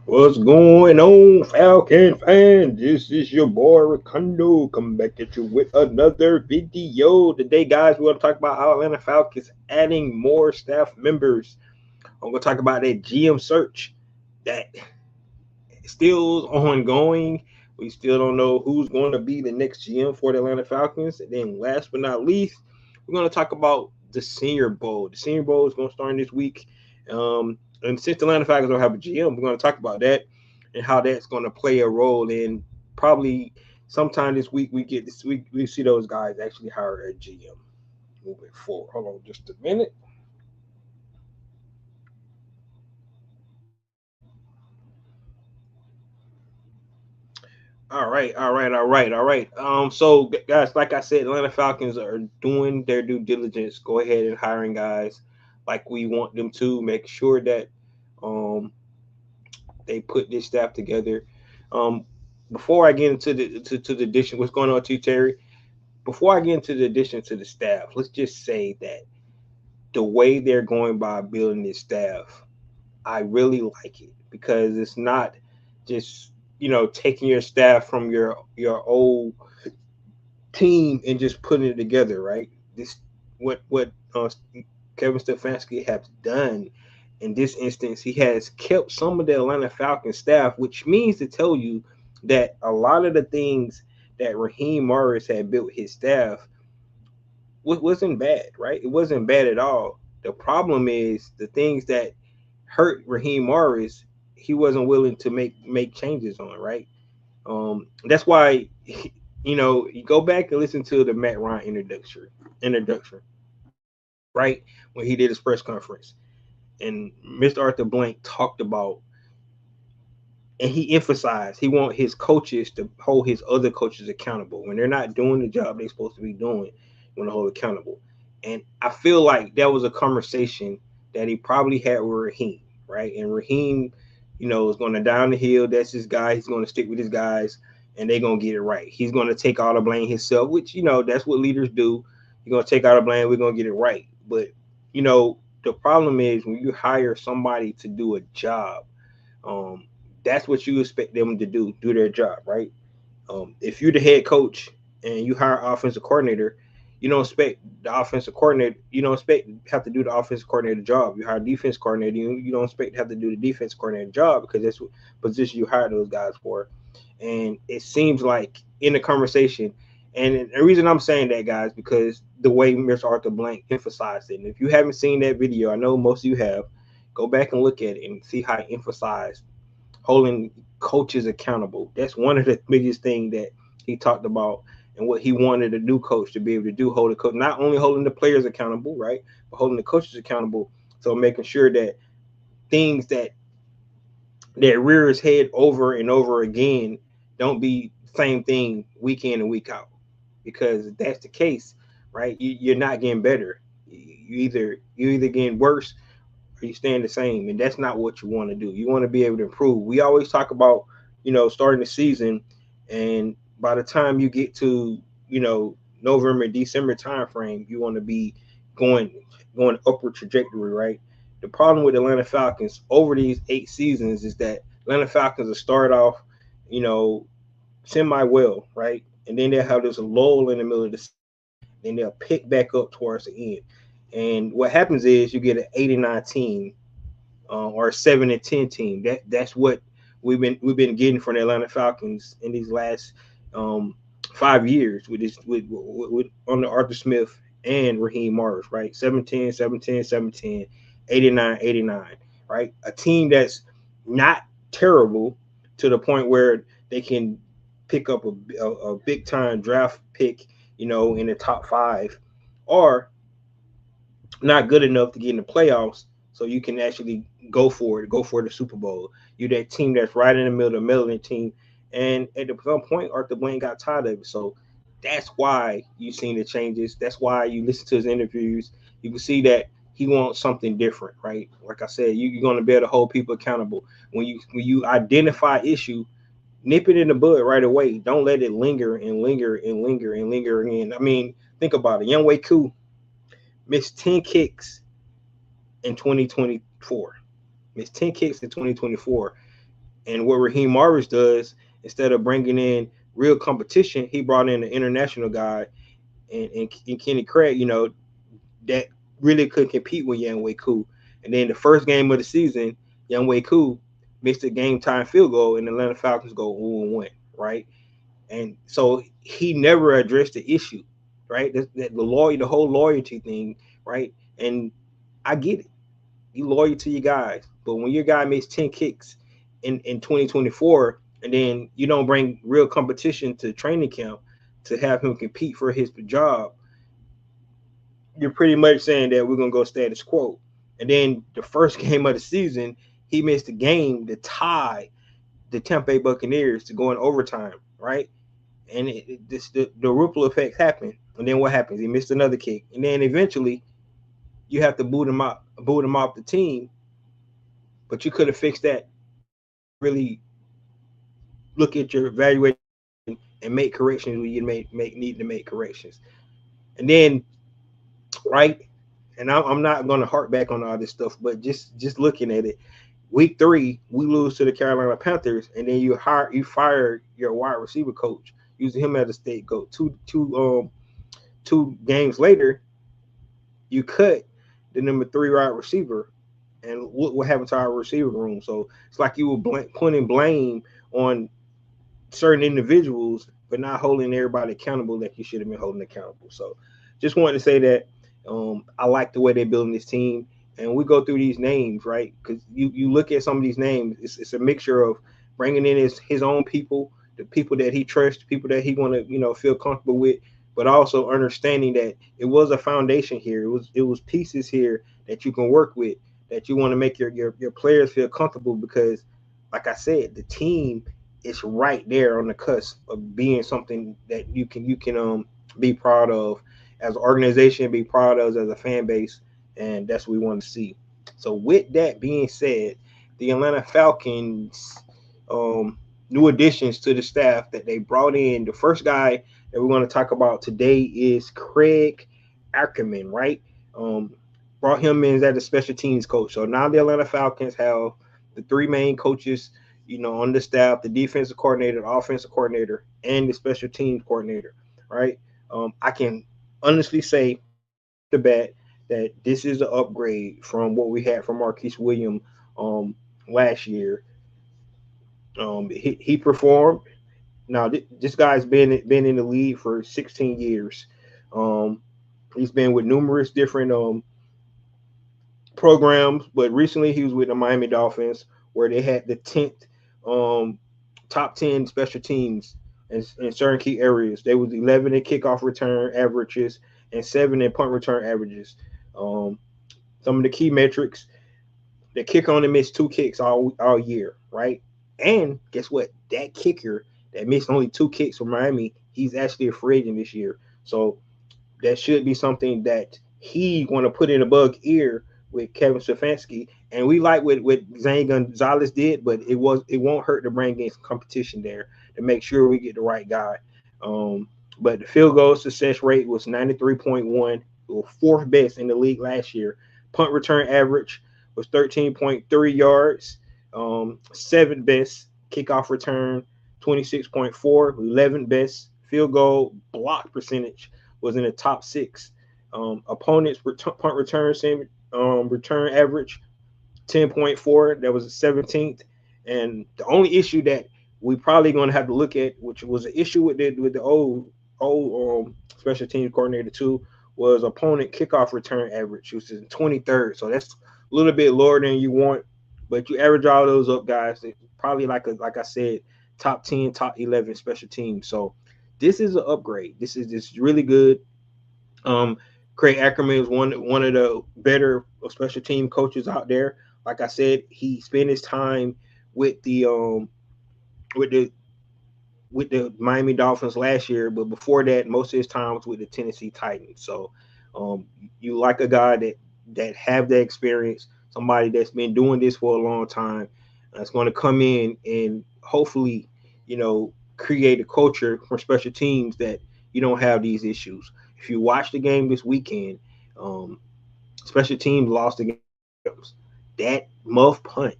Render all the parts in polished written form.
What's going on, Falcon fans? This is your boy Ricardo coming back at you with another video. Today, guys, we're going to talk about how Atlanta Falcons adding more staff members. I'm going to talk about that GM search that still is ongoing. We still don't know who's going to be the next GM for the Atlanta Falcons. And then, last but not least, we're going to talk about the Senior Bowl. The Senior Bowl is going to start this week. And since the Atlanta Falcons don't have a GM, we're going to talk about that and how that's going to play a role in probably sometime this week. We see those guys actually hire a GM moving forward. Hold on just a minute. All right. So guys, like I said, Atlanta Falcons are doing their due diligence. Go ahead and hiring guys like we want them to. Make sure that um they put this staff together. Um, before I get into to the addition, what's going on to you, Terry? Before I get into the addition to the staff, let's just say that the way they're going by building this staff, I really like it because it's not just taking your staff from your old team and just putting it together, right? This what Kevin Stefanski has done in this instance. He has kept some of the Atlanta Falcons staff, which means to tell you that a lot of the things that Raheem Morris had built his staff wasn't bad, right? It wasn't bad at all. The problem is the things that hurt Raheem Morris, he wasn't willing to make changes on, right? That's why you go back and listen to the Matt Ryan introduction, right? When he did his press conference. And Mr. Arthur Blank talked about and he emphasized he want his coaches to hold his other coaches accountable when they're not doing the job they're supposed to be doing. When to hold accountable, and I feel like that was a conversation that he probably had with Raheem, right? And Raheem, is going to down the hill. That's his guy. He's going to stick with his guys, and they're going to get it right. He's going to take all the blame himself, which that's what leaders do. You're going to take all the blame. We're going to get it right, but the problem is when you hire somebody to do a job, um, that's what you expect them to do their job, right? If you're the head coach and you hire offensive coordinator, you don't expect the offensive coordinator. You don't expect have to do the offensive coordinator job. You hire defense coordinator. You don't expect to have to do the defense coordinator job because that's what position you hire those guys for. And it seems like in the conversation, and the reason I'm saying that, guys, because the way Mr. Arthur Blank emphasized it. And if you haven't seen that video, I know most of you have. Go back and look at it and see how he emphasized holding coaches accountable. That's one of the biggest things that he talked about and what he wanted a new coach to be able to do, hold the coach, not only holding the players accountable, right, but holding the coaches accountable. So making sure that things that rear his head over and over again don't be the same thing week in and week out. Because if that's the case, right, you're not getting better. You either getting worse or you staying the same, and that's not what you want to do. You want to be able to improve. We always talk about starting the season, and by the time you get to November, December time frame, you want to be going upward trajectory, right? The problem with Atlanta Falcons over these 8 seasons is that Atlanta Falcons will start off, you know, semi well, right? And then they'll have this lull in the middle of the season, and they'll pick back up towards the end. And what happens is you get an 89 team or a 7-10 team. That's what we've been getting from the Atlanta Falcons in these last 5 years with with under Arthur Smith and Raheem Morris, right? 7-10, 7-10, 7-10, 89, 89, right? A team that's not terrible to the point where they can pick up a big time draft pick, in the top five, or not good enough to get in the playoffs so you can actually go for the Super Bowl. You're that team that's right in the middle, the Melvin team. And at some point, Arthur Blank got tired of it. So that's why you've seen the changes. That's why you listen to his interviews. You can see that he wants something different, right? Like I said, you're going to be able to hold people accountable. When you identify issue, nip it in the bud right away. Don't let it linger and linger and linger and linger again. I mean, think about it. Young Wei Koo missed 10 kicks in 2024. Missed 10 kicks in 2024. And what Raheem Morris does, instead of bringing in real competition, he brought in an international guy and Kenny Craig, that really could compete with Young Wei Koo. And then the first game of the season, Young Wei Koo missed a game time field goal, and the Atlanta Falcons go 0-1, right? And so he never addressed the issue, right? The whole loyalty thing, right? And I get it. You loyal to your guys, but when your guy makes 10 kicks in 2024, and then you don't bring real competition to training camp to have him compete for his job, you're pretty much saying that we're gonna go status quo. And then the first game of the season, he missed a game to tie the Tampa Bay Buccaneers to go in overtime, right? And the ripple effects happen. And then what happens? He missed another kick, and then eventually you have to boot him off the team. But you could have fixed that if you really look at your evaluation and make corrections when you make need to make corrections. And then, right, and I'm not going to harp back on all this stuff, but just looking at it, week 3 we lose to the Carolina Panthers, and then you fire your wide receiver coach using him as a scapegoat. Two games later, you cut the number 3 wide receiver, and what happened to our receiver room? So it's like you were putting blame on certain individuals, but not holding everybody accountable that you should have been holding accountable. So just wanted to say that I like the way they're building this team. And we go through these names, right? Because you look at some of these names, it's a mixture of bringing in his own people, the people that he trusts, people that he want to feel comfortable with, but also understanding that it was a foundation here. It was pieces here that you can work with, that you want to make your players feel comfortable, because, like I said, the team is right there on the cusp of being something that you can be proud of as an organization, be proud of as a fan base, and that's what we want to see. So with that being said, the Atlanta Falcons new additions to the staff that they brought in. The first guy that we're going to talk about today is Craig Ackerman, right? Brought him in as a special teams coach. So now the Atlanta Falcons have the 3 main coaches, on the staff: the defensive coordinator, the offensive coordinator, and the special teams coordinator, right? I can honestly say right off the bat that this is an upgrade from what we had from Marquise Williams last year. He performed. Now this guy's been in the league for 16 years. Um, he's been with numerous different programs, but recently he was with the Miami Dolphins, where they had the 10th top 10 special teams in certain key areas. They was 11 in kickoff return averages and 7 in punt return averages. Some of the key metrics: the kicker only missed 2 kicks all year, right? And guess what? That kicker that missed only 2 kicks for Miami, he's actually a free agent this year. So that should be something that he want to put in a bug ear with Kevin Stefanski. And we like what Zane Gonzalez did, but it won't hurt to bring in some competition there to make sure we get the right guy. But the field goal success rate was 93.1, fourth best in the league last year. Punt return average was 13.3 yards, 7th best. Kickoff return 26.4, 11th best. Field goal block percentage was in the top 6. Opponents punt return return average 10.4, that was the 17th. And the only issue that we probably going to have to look at, which was an issue with the old special teams coordinator too, was opponent kickoff return average, which is 23rd. So that's a little bit lower than you want, but you average all those up, guys, probably like I said, top 10, top 11 special teams. So this is an upgrade. This is really good. Craig Ackerman is one of the better special team coaches out there. Like I said, he spent his time with the with the with the Miami Dolphins last year, but before that, most of his time was with the Tennessee Titans. So you like a guy that have that experience, somebody that's been doing this for a long time, that's going to come in and hopefully, create a culture for special teams that you don't have these issues. If you watch the game this weekend, special teams lost the game. That muff punt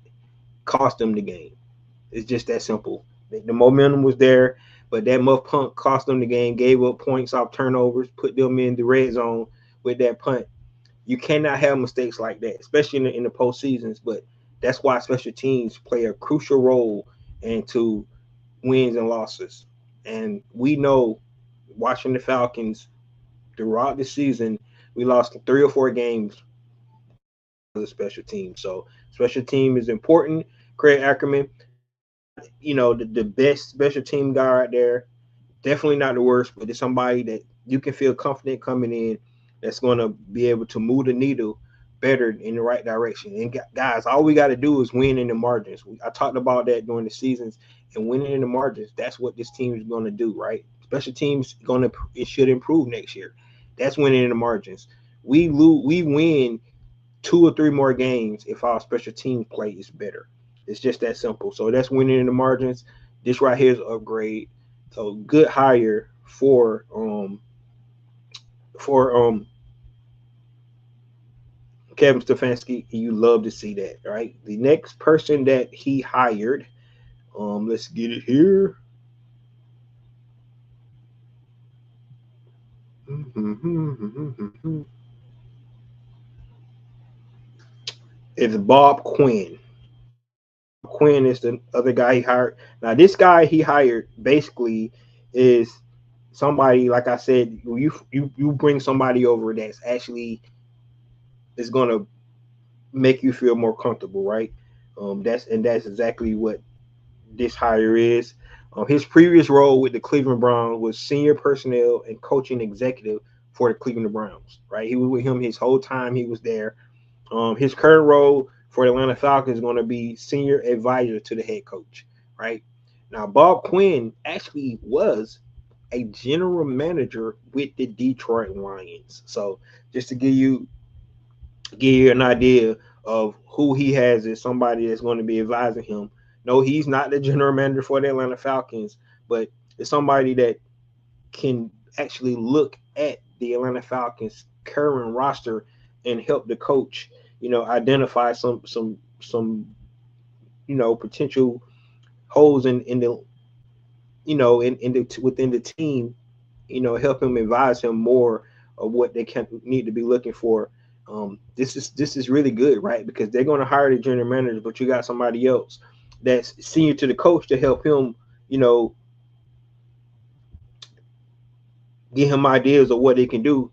cost them the game. It's just that simple. The momentum was there, but that muff punt cost them the game, gave up points off turnovers, put them in the red zone with that punt. You cannot have mistakes like that, especially in the postseasons. But that's why special teams play a crucial role into wins and losses. And we know watching the Falcons throughout the season, we lost 3 or 4 games because of special teams. So special team is important. Craig Ackerman, he's not, the best special team guy out there. Definitely not the worst, but it's somebody that you can feel confident coming in that's going to be able to move the needle better in the right direction. And guys, all we got to do is win in the margins. I talked about that during the seasons, and winning in the margins. That's what this team is going to do, right? Special teams it should improve next year. That's winning in the margins. We win 2 or 3 more games if our special team play is better. It's just that simple. So that's winning in the margins. This right here is an upgrade. So good hire for Kevin Stefanski. You love to see that, right? The next person that he hired, let's get it here. It's Bob Quinn. Quinn is the other guy he hired. Now, this guy he hired basically is somebody, like I said, you bring somebody over that's actually is gonna make you feel more comfortable, right? That's exactly what this hire is. His previous role with the Cleveland Browns was senior personnel and coaching executive for the Cleveland Browns, right? He was with him his whole time he was there. His current role for the Atlanta Falcons is going to be senior advisor to the head coach, right? Now, Bob Quinn actually was a general manager with the Detroit Lions. So, just to give you an idea of who he has as somebody that's going to be advising him. No, he's not the general manager for the Atlanta Falcons, but it's somebody that can actually look at the Atlanta Falcons current roster and help the coach, identify some potential holes in the in the within the team, help him advise him more of what they can need to be looking for. This is really good, right? Because they're going to hire the general manager, but you got somebody else that's senior to the coach to help him, you know, give him ideas of what they can do.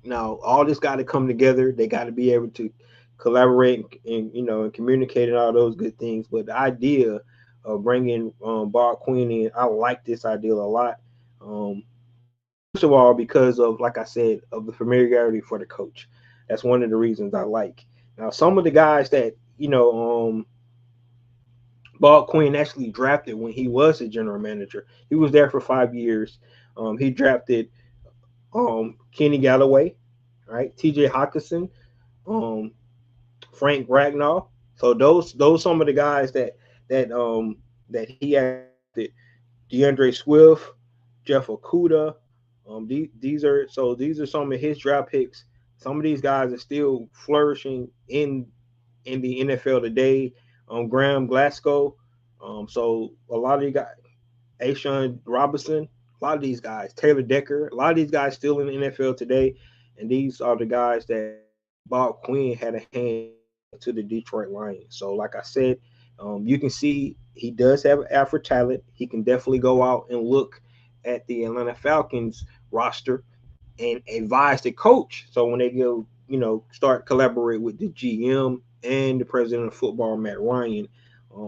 Now, all this got to come together. They got to be able to collaborate and communicate and all those good things. But the idea of bringing Bob Quinn in, I like this idea a lot. Um, First of all, because of, like I said, of the familiarity for the coach. That's one of the reasons I like. Now, some of the guys that Bob Quinn actually drafted when he was a general manager. He was there for 5 years. He drafted Kenny Galloway, right? T.J. Hawkinson, um, Frank Ragnow. So those some of the guys that he actually drafted. DeAndre Swift, Jeff Okuda. These are some of his draft picks. Some of these guys are still flourishing in the NFL today. Graham Glasgow. So a lot of you guys, Ashawn Robinson, a lot of these guys, Taylor Decker, a lot of these guys still in the NFL today, and these are the guys that Bob Quinn had a hand to the Detroit Lions. So, like I said, you can see he does have Alfred talent. He can definitely go out and look at the Atlanta Falcons roster and advise the coach. So when they go, start collaborate with the GM and the president of football, Matt Ryan,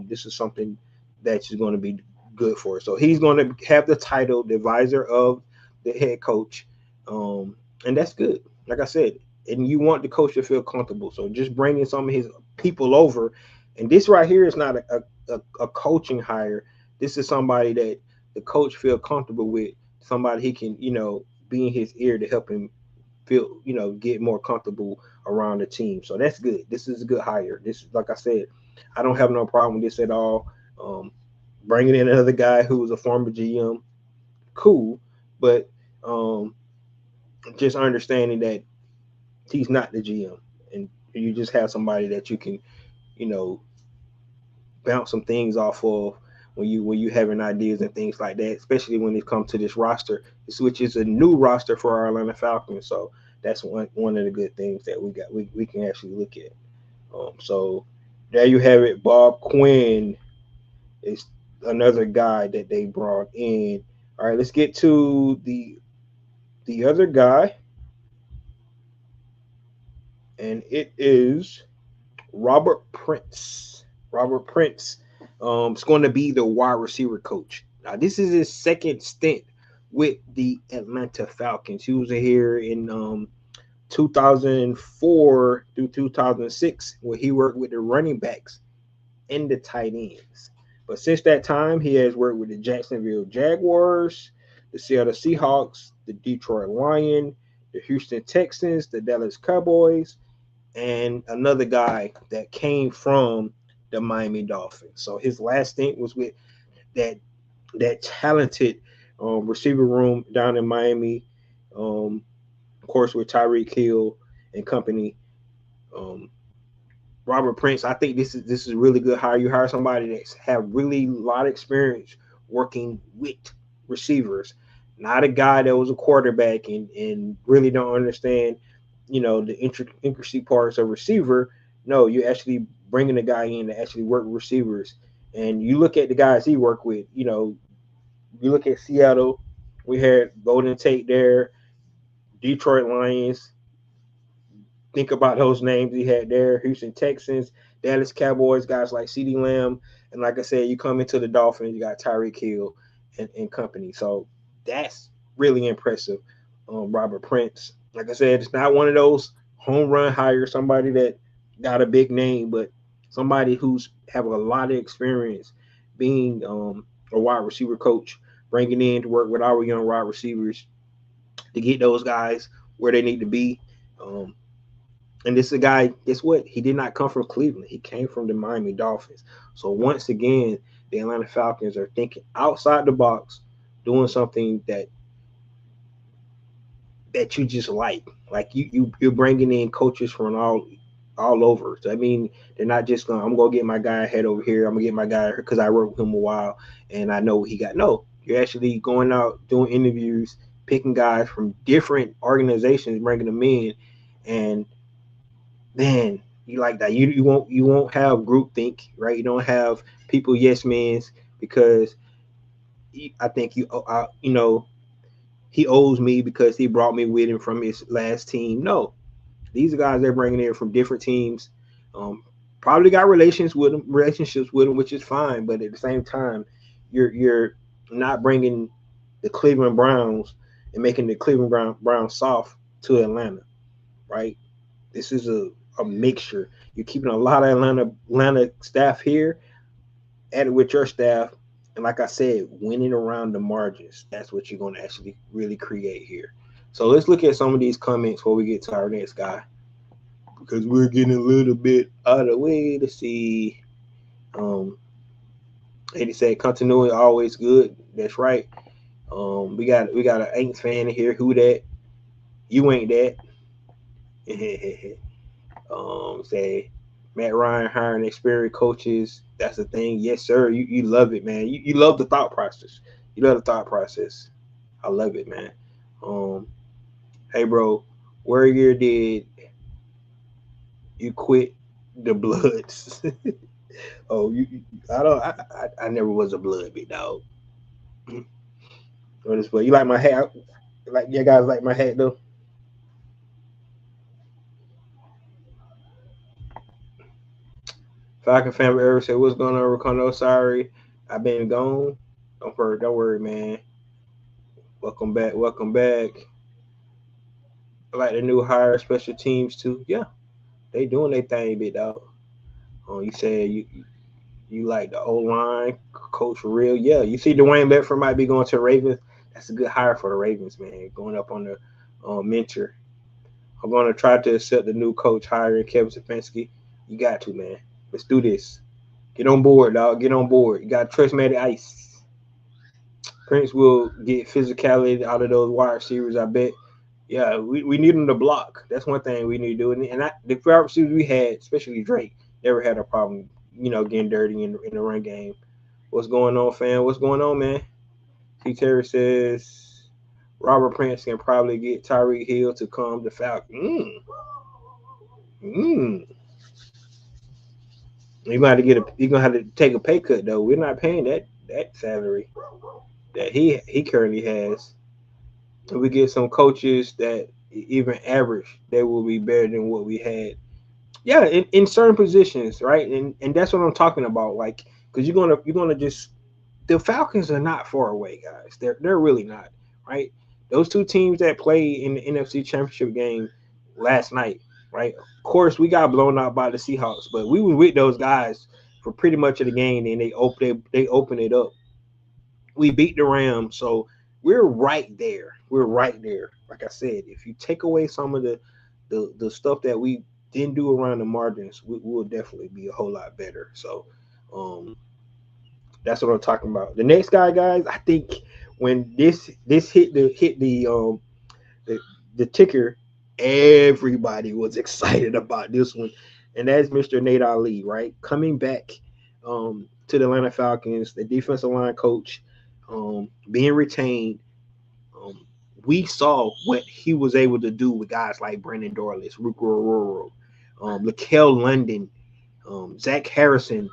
this is something that's going to be good for us. So he's going to have the title, the advisor of the head coach, and that's good. Like I said, and you want the coach to feel comfortable. So just bringing some of his people over, and this right here is not a coaching hire. This is somebody that the coach feel comfortable with. Somebody he can, be in his ear to help him feel, get more comfortable around the team. So that's good. This is a good hire. This, like I said, I don't have no problem with this at all. Um, Bringing in another guy who was a former GM, cool, but just understanding that he's not the GM, and you just have somebody that you can, you know, bounce some things off of when you having ideas and things like that, especially when it comes to this roster, which is a new roster for our Atlanta Falcons. So that's one of the good things that we can actually look at. So there you have it. Bob Quinn is another guy that they brought in. All right, let's get to the other guy, and it is Robert Prince. Robert Prince is going to be the wide receiver coach. Now, this is his second stint with the Atlanta Falcons. He was here in 2004 through 2006, where he worked with the running backs and the tight ends. But since that time, he has worked with the Jacksonville Jaguars, the Seattle Seahawks, the Detroit Lions, the Houston Texans, the Dallas Cowboys, and another guy that came from the Miami Dolphins. So his last stint was with that talented receiver room down in Miami, of course, with Tyreek Hill and company. Robert Prince, I think this is really good hire. You hire somebody that's have really a lot of experience working with receivers, not a guy that was a quarterback and really don't understand, the intricacy parts of receiver. No, you're actually bringing a guy in to actually work with receivers. And you look at the guys he worked with, you look at Seattle, we had Golden Tate there, Detroit Lions. Think about those names he had there. Houston Texans, Dallas Cowboys, guys like CeeDee Lamb. And like I said, you come into the Dolphins, you got Tyreek Hill and company. So that's really impressive. Robert Prince. Like I said, it's not one of those home run hires, somebody that got a big name, but somebody who's have a lot of experience being a wide receiver coach, bringing in to work with our young wide receivers to get those guys where they need to be. And this is a guy, guess what? He did not come from Cleveland. He came from the Miami Dolphins. So once again, the Atlanta Falcons are thinking outside the box, doing something that you just like. Like you're bringing in coaches from all over. So I mean, they're not just going. I'm gonna get my guy head over here. I'm gonna get my guy because I worked with him a while and I know what he got. No, you're actually going out doing interviews, picking guys from different organizations, bringing them in, and man, you like that. You won't have groupthink, right? You don't have people yes men's because I think he owes me because he brought me with him from his last team. No, these are guys they're bringing in from different teams. Probably got relationships with them, which is fine. But at the same time, you're not bringing the Cleveland Browns and making the Cleveland Browns soft to Atlanta, right? This is a mixture. You're keeping a lot of Atlanta staff here, added with your staff, and like I said, winning around the margins. That's what you're going to actually really create here. So let's look at some of these comments before we get to our next guy, because we're getting a little bit out of the way. Let's see. Eddie said continuity always good. That's right. We got an Aints fan in here. Who that? You ain't that. Say Matt Ryan hiring experienced coaches. That's the thing. Yes, sir. You love it, man. You love the thought process. You love the thought process. I love it, man. Hey, bro, where year did you quit the Bloods? Oh, I never was a Blood, big dog. But you like my hat? Like you guys like my hat though? Falcon family ever said, "What's going on, Ricondo? Sorry, I've been gone. Don't worry, man. Welcome back. Welcome back. I like the new hire special teams too. Yeah, they doing their thing, big dog. You said you like the O line coach for real. Yeah, you see Dwayne Bedford might be going to the Ravens. That's a good hire for the Ravens, man. Going up on the mentor. I'm going to try to accept the new coach hiring Kevin Stefanski. You got to, man. Let's do this. Get on board, dog. Get on board. You got to trust Matty Ice. Prince will get physicality out of those wide receivers, I bet. Yeah, we need them to block. That's one thing we need to do. And the wide receivers we had, especially Drake, never had a problem, getting dirty in the run game. What's going on, fam? What's going on, man? T. Terry says Robert Prince can probably get Tyreek Hill to come to Falcons. You're gonna have to take a pay cut though. We're not paying that salary that he currently has. If we get some coaches that even average, they will be better than what we had. Yeah, in certain positions, right? And that's what I'm talking about. Like, because you're gonna just the Falcons are not far away, guys. They're really not, right? Those two teams that played in the NFC Championship game last night, right? Of course, we got blown out by the Seahawks, but we were with those guys for pretty much of the game, and they opened it up. We beat the Rams, so we're right there. We're right there. Like I said, if you take away some of the stuff that we didn't do around the margins, we'll definitely be a whole lot better. So, um, that's what I'm talking about. The next guy, guys, I think when this the, the ticker, everybody was excited about this one, and that's Mr. Nate Ali, right? Coming back to the Atlanta Falcons, the defensive line coach, being retained. Um, we saw what he was able to do with guys like Brandon Dorless, Ruker Aurora, Lakel London, Zach Harrison.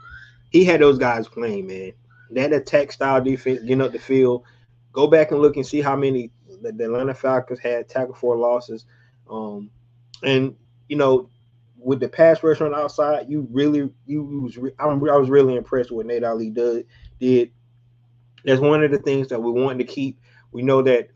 He had those guys playing, man. That attack style defense, getting up the field. Go back and look and see how many the Atlanta Falcons had tackle for losses. And with the pass rush on the outside, I was really impressed with what Nate Ali did. That's one of the things that we wanted to keep. We know that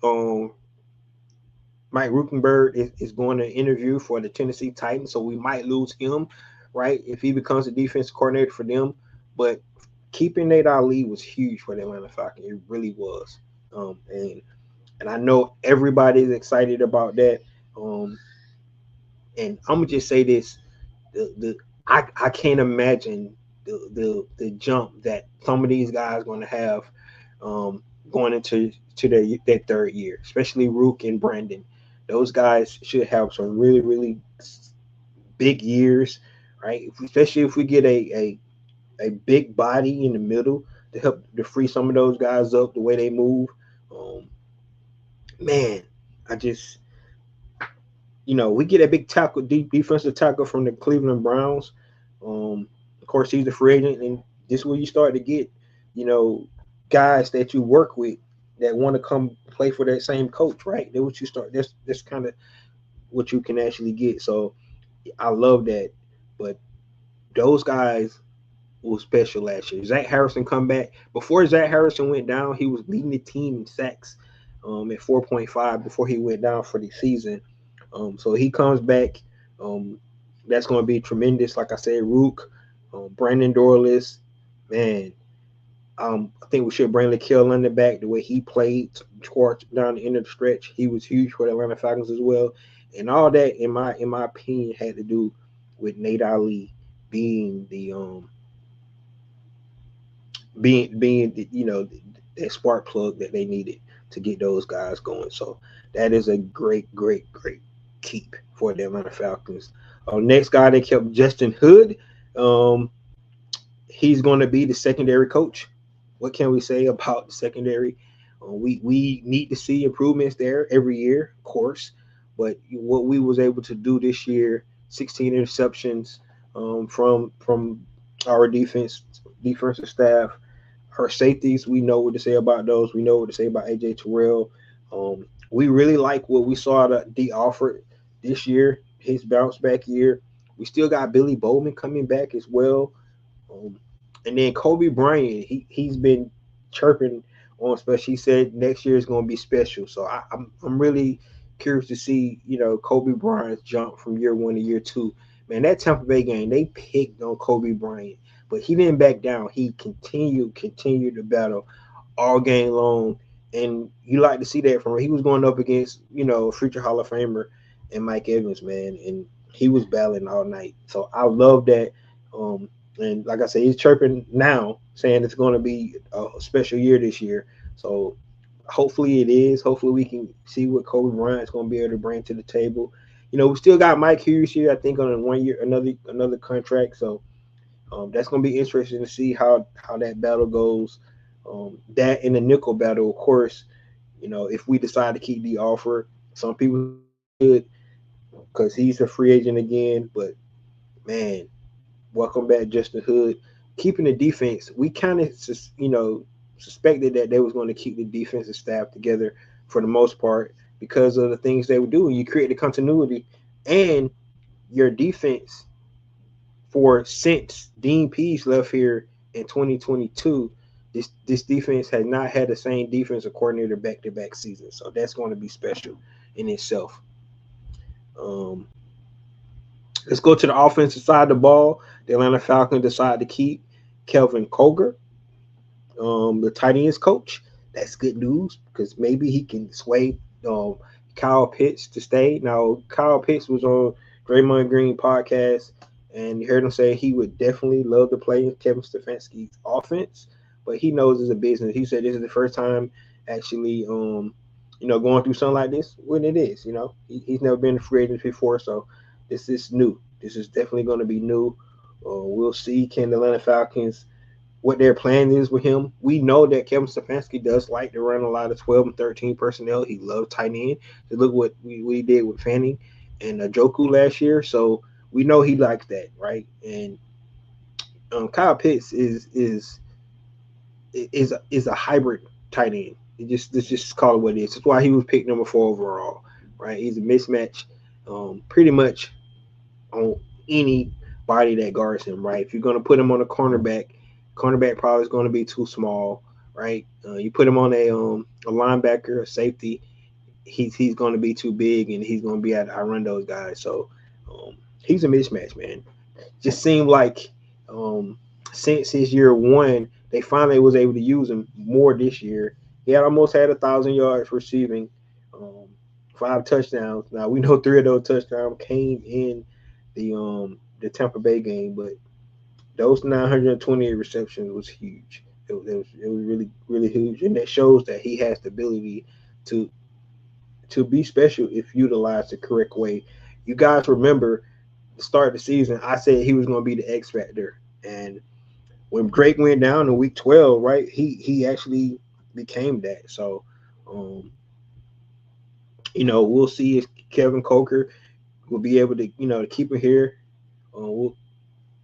Mike Rukenberg is going to interview for the Tennessee Titans, so we might lose him, right, if he becomes the defensive coordinator for them. But keeping Nate Ali was huge for the Atlanta Falcons. It really was. And I know everybody's excited about that. And I'm gonna just say this: I can't imagine the jump that some of these guys are going to have going into their third year, especially Rook and Brandon. Those guys should have some really, really big years, right? Especially if we get a big body in the middle to help to free some of those guys up the way they move. Man, I just we get a big tackle, deep defensive tackle from the Cleveland Browns. Of course, he's a free agent, and this is where you start to get, guys that you work with that want to come play for that same coach, right? That's what you start. That's kind of what you can actually get. So I love that, but those guys was special last year. Zach Harrison come back. Before Zach Harrison went down, he was leading the team in sacks at 4.5 before he went down for the season. So he comes back. That's going to be tremendous. Like I said, Rook, Brandon Dorless, man. I think we should bring Lakel London back the way he played towards down the end of the stretch. He was huge for the Atlanta Falcons as well. And all that, in my opinion, had to do with Nate Ali being the that spark plug that they needed to get those guys going. So that is a great keep for the Atlanta Falcons. Next guy, they kept Justin Hood. He's going to be the secondary coach. What can we say about the secondary? We need to see improvements there every year, of course. But what we was able to do this year, 16 interceptions from our defensive staff. Our safeties, we know what to say about those. We know what to say about AJ Terrell. We really like what we saw that D Alford this year, his bounce back year. We still got Billy Bowman coming back as well. And then Kobe Bryant, he's been chirping on special. He said next year is going to be special. So I'm really curious to see, Kobe Bryant's jump from year 1 to year 2. Man, that Tampa Bay game, they picked on Kobe Bryant, but he didn't back down. He continued to battle all game long. And you like to see that from him. He was going up against, future Hall of Famer and Mike Evans, man, and he was battling all night. So I love that. And like I said, he's chirping now, saying it's going to be a special year this year. So hopefully it is. Hopefully we can see what Kobe Bryant's going to be able to bring to the table. We still got Mike Hughes here, I think, on a 1 year, another contract. So That's going to be interesting to see how that battle goes. That in the nickel battle, of course, if we decide to keep the offer, some people say we should because he's a free agent again. But man, welcome back, Justin Hood. Keeping the defense, we kind of suspected that they was going to keep the defensive staff together for the most part because of the things they would do. You create the continuity, and your defense for since Dean Pease left here in 2022, this defense has not had the same defensive coordinator back to back seasons. So that's going to be special in itself. Um, let's go to the offensive side of the ball. The Atlanta Falcons decide to keep Kelvin Koger, the tight ends coach. That's good news because maybe he can sway um, Kyle Pitts to stay. Now, Kyle Pitts was on Draymond Green podcast, and you heard him say he would definitely love to play in Kevin Stefanski's offense, but he knows it's a business. He said this is the first time actually, going through something like this when it is. He's never been a free agent before, so this is new. This is definitely going to be new. We'll see can the Atlanta Falcons what their plan is with him. We know that Kevin Stefanski does like to run a lot of 12 and 13 personnel. He loves tight end. Look what we did with Fanning and Joku last year. So we know he likes that, right? And Kyle Pitts is a hybrid tight end. Let's just call it what it is. That's why he was picked number 4 overall, right? He's a mismatch, pretty much on any body that guards him, right? If you're going to put him on a cornerback probably is going to be too small, right? You put him on a linebacker, a safety, he's going to be too big, and he's going to be able to outrun those guys. So he's a mismatch, man. Just seemed like since his year 1, they finally was able to use him more this year. He almost had 1,000 yards receiving, 5 touchdowns. Now we know 3 of those touchdowns came in the Tampa Bay game, but those 928 receptions was huge. It was really, really huge, and that shows that he has the ability to be special if utilized the correct way. You guys remember the start of the season, I said he was going to be the X factor, and when Drake went down in week 12, right, he actually became that. So, we'll see if Kevin Coker will be able to, to keep it here.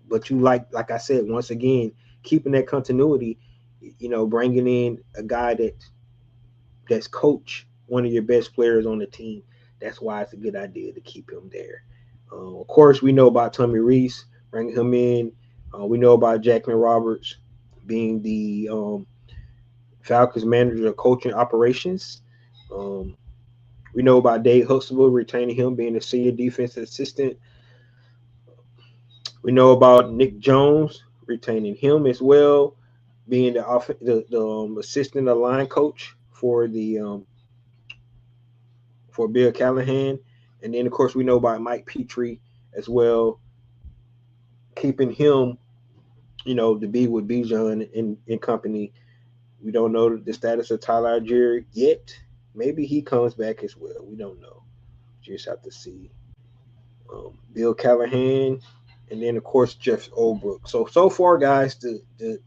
But you like I said, once again, keeping that continuity, bringing in a guy that's coach one of your best players on the team. That's why it's a good idea to keep him there. Of course, we know about Tommy Reese, bringing him in. We know about Jackman Roberts being the Falcons manager of coaching operations. We know about Dave Huxtable retaining him being a senior defensive assistant. We know about Nick Jones retaining him as well, being the assistant line coach for for Bill Callahan, and then of course we know about Mike Petrie as well, keeping him, to be with Bijan and company. We don't know the status of Tyler Algier yet. Maybe he comes back as well. We don't know. Just have to see. Bill Callahan, and then of course Jeff Olbrook. So far, guys, the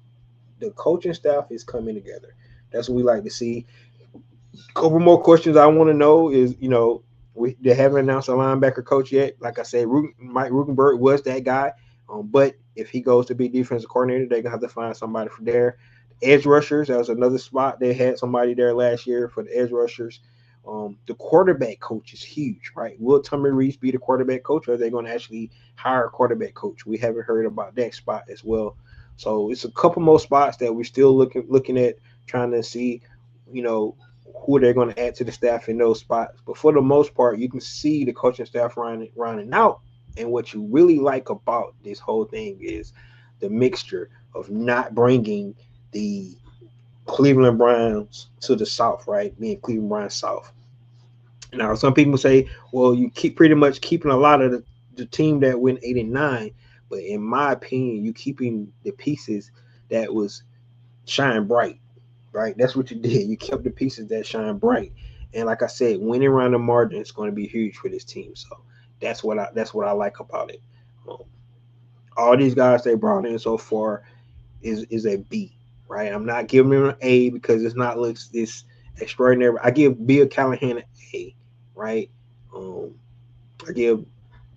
coaching staff is coming together. That's what we like to see. A couple more questions I want to know is, they haven't announced a linebacker coach yet. Like I said, Mike Rugenberg was that guy. But if he goes to be defensive coordinator, they're going to have to find somebody from there. Edge rushers, that was another spot. They had somebody there last year for the edge rushers. The quarterback coach is huge, right? Will Tommy Reese be the quarterback coach, or are they going to actually hire a quarterback coach? We haven't heard about that spot as well. So it's a couple more spots that we're still looking at, trying to see, who they're going to add to the staff in those spots. But for the most part, you can see the coaching staff running out. And what you really like about this whole thing is the mixture of not bringing the Cleveland Browns to the South, right? Being Cleveland Browns South. Now, some people say, well, you keep pretty much keeping a lot of the team that went 8-9, but in my opinion, you keeping the pieces that was shine bright, right? That's what you did. You kept the pieces that shine bright, and like I said, winning around the margin is going to be huge for this team. So that's what I like about it. All these guys they brought in so far is a B, right? I'm not giving him an A because it's not looks this extraordinary. I give Bill Callahan an A, right? Um, I give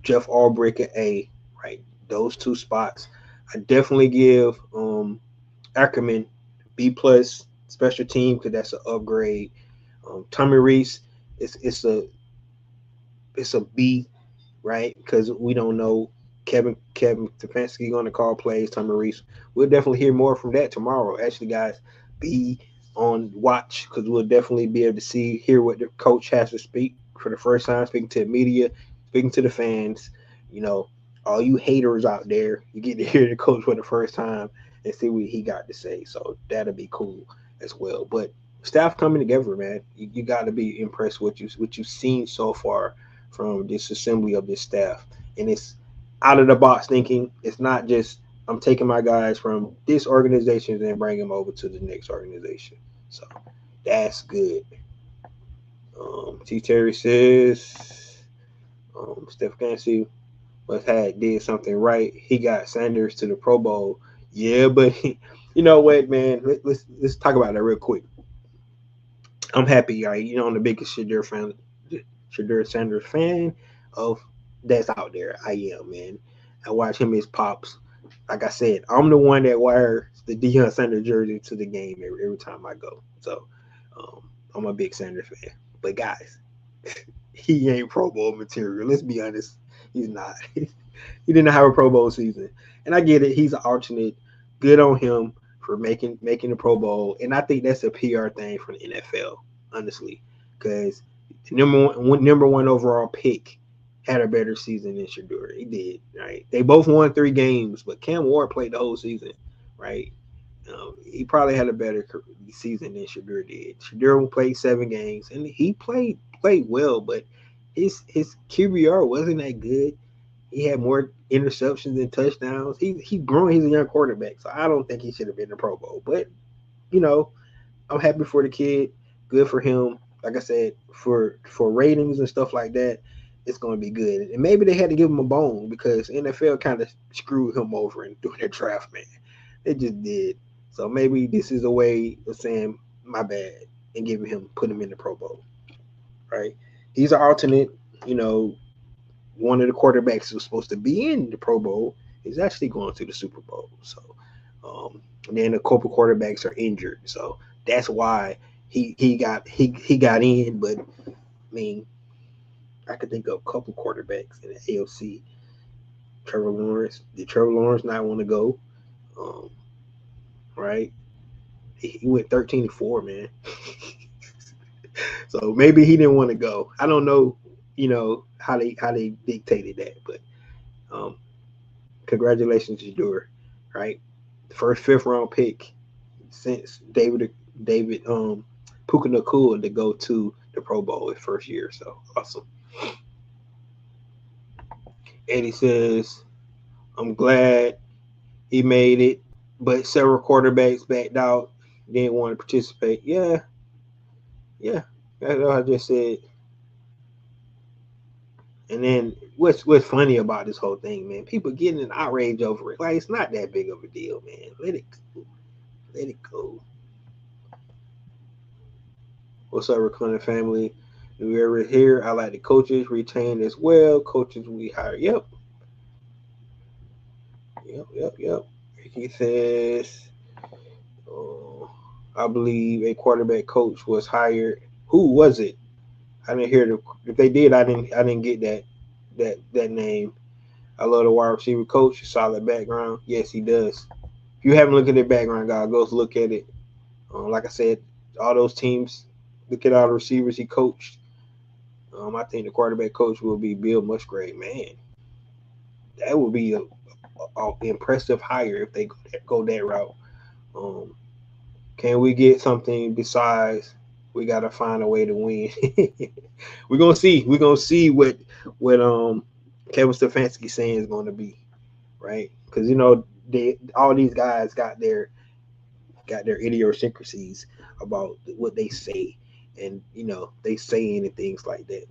Jeff Albrecht an A, right? Those two spots. I definitely give Ackerman B plus special team because that's an upgrade. Tommy Reese, it's it's a B, right? Because we don't know Kevin Stefanski going to call plays. Tommy Reese. We'll definitely hear more from that tomorrow. Actually, guys, be on watch because we'll definitely be able to hear what the coach has to speak for the first time, speaking to the media, speaking to the fans. You know, all you haters out there, you get to hear the coach for the first time and see what he got to say. So that'll be cool as well. But staff coming together, man. You got to be impressed with what you've seen so far from this assembly of this staff, and it's out of the box thinking. It's not just I'm taking my guys from this organization and bring them over to the next organization. So that's good. T. Terry says Steph Gancy did something right. He got Sanders to the Pro Bowl. Yeah, but you know what, man? Let's talk about that real quick. I'm happy, right? You know, I'm the biggest Shadur Sanders fan of that's out there. I am, man. I watch him as pops. Like I said, I'm the one that wears the Deion Sanders jersey to the game every time I go. So I'm a big Sanders fan. But guys, he ain't Pro Bowl material. Let's be honest. He's not. He didn't have a Pro Bowl season. And I get it. He's an alternate. Good on him for making the Pro Bowl. And I think that's a PR thing from the NFL, honestly. Because the number one overall pick had a better season than Shadur. He did, right? They both won 3 games, but Cam Ward played the whole season, right? He probably had a better season than Shadur did. Shadur played 7 games, and he played well, but his QBR wasn't that good. He had more interceptions than touchdowns. He's growing. He's a young quarterback, so I don't think he should have been in the Pro Bowl. But you know, I'm happy for the kid. Good for him. Like I said, for ratings and stuff like that, it's going to be good. And maybe they had to give him a bone because NFL kind of screwed him over in doing their draft, man. They just did. So maybe this is a way of saying my bad and put him in the Pro Bowl, right? He's an alternate. You know, one of the quarterbacks who's supposed to be in the Pro Bowl is actually going to the Super Bowl. So, and then a couple quarterbacks are injured. So that's why he got in. But I mean, I could think of a couple quarterbacks in the AFC. Trevor Lawrence. Did Trevor Lawrence not want to go? Right? He went 13-4, man. So maybe he didn't want to go. I don't know, how they dictated that, but um, congratulations to Shadur, right? The first 5th-round pick since David Puka Nacua to go to the Pro Bowl his first year. So awesome. Eddie says, I'm glad he made it, but several quarterbacks backed out, didn't want to participate. Yeah. That's what I just said. And then what's funny about this whole thing, man? People getting an outrage over it. Like it's not that big of a deal, man. Let it go. Let it go. What's up, Recliner family? New ever here? I like the coaches retained as well. Coaches we hire. Yep. Ricky says, I believe a quarterback coach was hired. Who was it? I didn't hear if they did. I didn't get that name. I love the wide receiver coach. Solid background. Yes, he does. If you haven't looked at their background, guys, go look at it. Like I said, all those teams. Look at all the receivers he coached. I think the quarterback coach will be Bill Musgrave. Man, that would be a impressive hire if they go that route. Can we get something besides we got to find a way to win? We're gonna see. We're gonna see what Kevin Stefanski saying is going to be, right? Because all these guys got their idiosyncrasies about what they say, and they saying and things like that.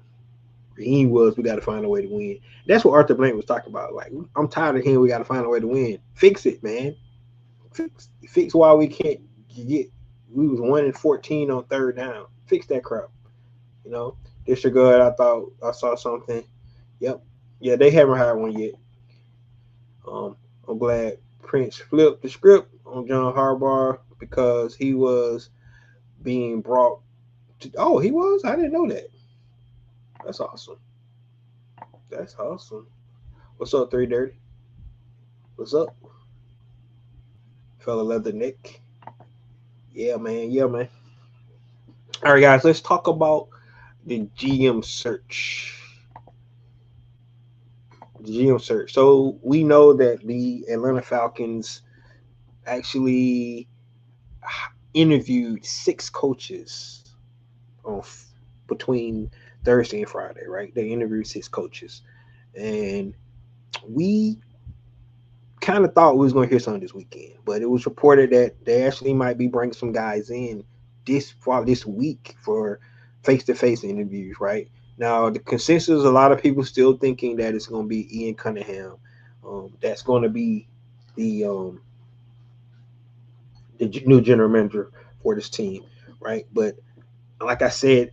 he was, we got to find a way to win. That's what Arthur Blank was talking about. Like, I'm tired of hearing we got to find a way to win. Fix it, man. Fix why we can't get. We was 1-14 on third down. Fix that crap. You know, disregard. I thought I saw something. Yep. Yeah, they haven't hired one yet. I'm glad Prince flipped the script on John Harbaugh because he was being brought to. Oh, he was. I didn't know that. That's awesome. That's awesome. What's up, Three Dirty? What's up, fella Leather Nick? Yeah, man. Yeah, man. All right, guys. Let's talk about the GM search. The GM search. So we know that the Atlanta Falcons actually interviewed 6 coaches on between Thursday and Friday. Right? They interviewed 6 coaches, and we kind of thought we was going to hear something this weekend, but it was reported that they actually might be bringing some guys in this week for face-to-face interviews. Right now, the consensus, a lot of people still thinking that it's going to be Ian Cunningham. That's going to be the new general manager for this team, right? But like I said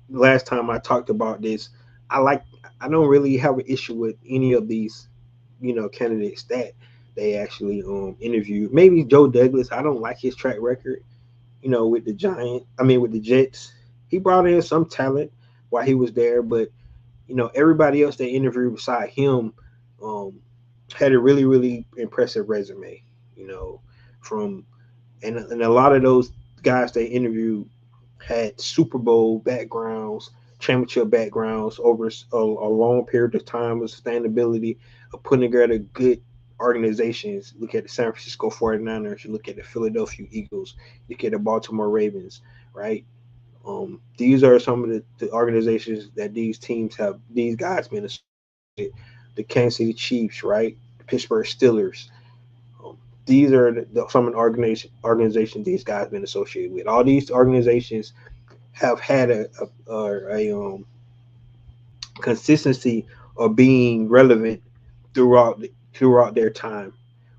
last time I talked about this, I don't really have an issue with any of these, candidates that they actually interviewed. Maybe Joe Douglas. I don't like his track record, with the with the Jets. He brought in some talent while he was there, but everybody else they interviewed beside him um, had a really, really impressive resume. You know, from and a lot of those guys they interviewed had Super Bowl backgrounds, championship backgrounds over a long period of time of sustainability of putting together good organizations. Look at the San Francisco 49ers, you look at the Philadelphia Eagles, you look at the Baltimore Ravens, right? These are some of the organizations that these guys been associated. The Kansas City Chiefs, right? The Pittsburgh Steelers. Um, these are some of the organizations these guys been associated with. All these organizations have had a consistency of being relevant throughout their time,